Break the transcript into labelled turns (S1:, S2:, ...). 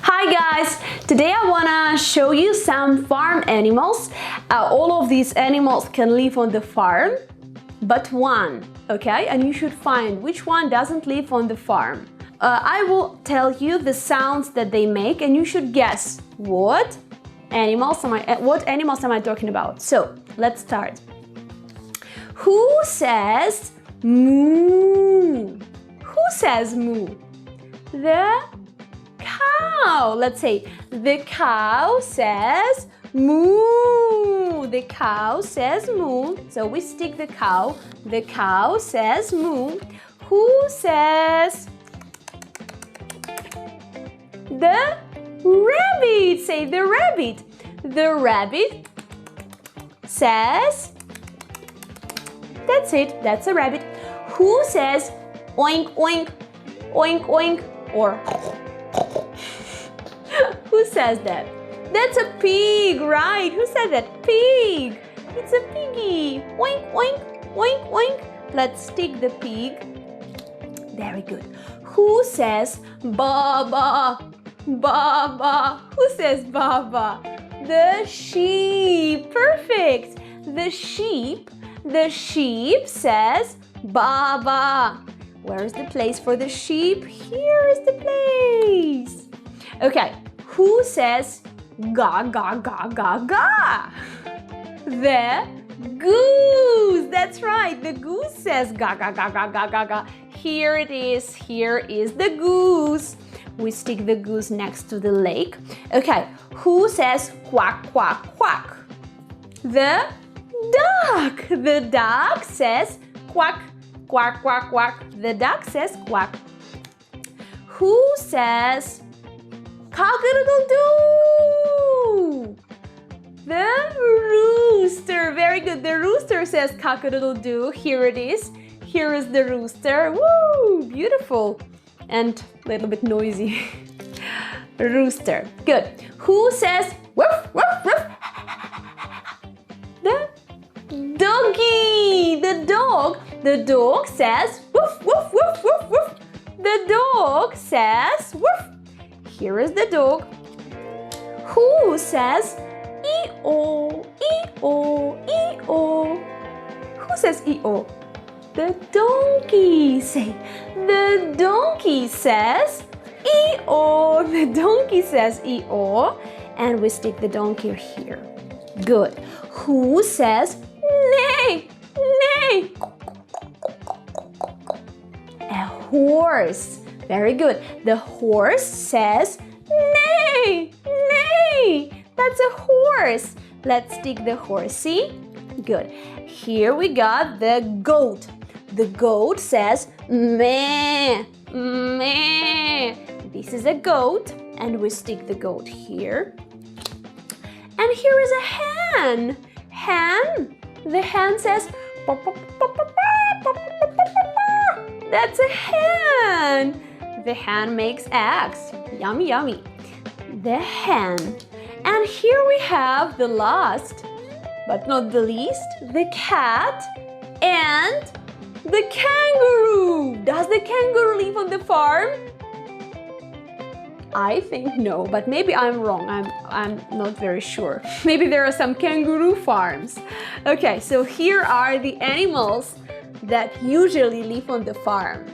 S1: Hi guys! Today I wanna show you some farm animals. All of these animals can live on the farm, but one, okay? And you should find which one doesn't live on the farm. I will tell you the sounds that they make and you should guess what animals am I talking about. So, let's start. Who says moo? Who says moo? The cow. Let's say the cow says moo. The cow says moo. So we stick the cow. The cow says moo. Who says the rabbit? Say the rabbit. The rabbit says, that's it, that's a rabbit. Who says oink oink, oink oink, or who says that? That's a pig, right? Who said that? Pig. It's a piggy. Oink oink, oink oink. Let's stick the pig. Very good. Who says baba? Baba. Who says baba? The sheep. Perfect. The sheep says baba. Where is the place for the sheep? Here is the place. Okay, who says ga ga ga ga ga? The goose. That's right. The goose says ga ga ga ga ga ga ga. Here it is. Here is the goose. We stick the goose next to the lake. Okay, who says quack quack quack? The duck. The duck says quack quack quack quack. The duck says quack. Who says cock-a-doodle-do? The rooster. Very good. The rooster says cock-a-doodle-do. Here it is. Here is the rooster. Woo! Beautiful. And a little bit noisy. Rooster. Good. Who says woof woof woof? The doggy. The dog. The dog says woof woof woof woof woof. The dog says woof. Here is the dog. Who says e-o, e-o, e-o? Who says e-o? The donkey. Say, the donkey says e-o. The donkey says e-o. And we stick the donkey here. Good. Who says neigh, neigh? A horse. Very good. The horse says neigh, neigh. That's a horse. Let's stick the horsey. Good. Here we got the goat. The goat says meh, meh. This is a goat and we stick the goat here. And here is a hen. Hen. The hen says pop, pop, pop, pop, pop, pop, pop, pop. That's a hen. The hen makes eggs. Yummy, yummy. The hen. And here we have the last, but not the least, the cat and the kangaroo. Does the kangaroo live on the farm? I think no, but maybe I'm wrong. I'm not very sure. Maybe there are some kangaroo farms. Okay, so here are the animals that usually live on the farm.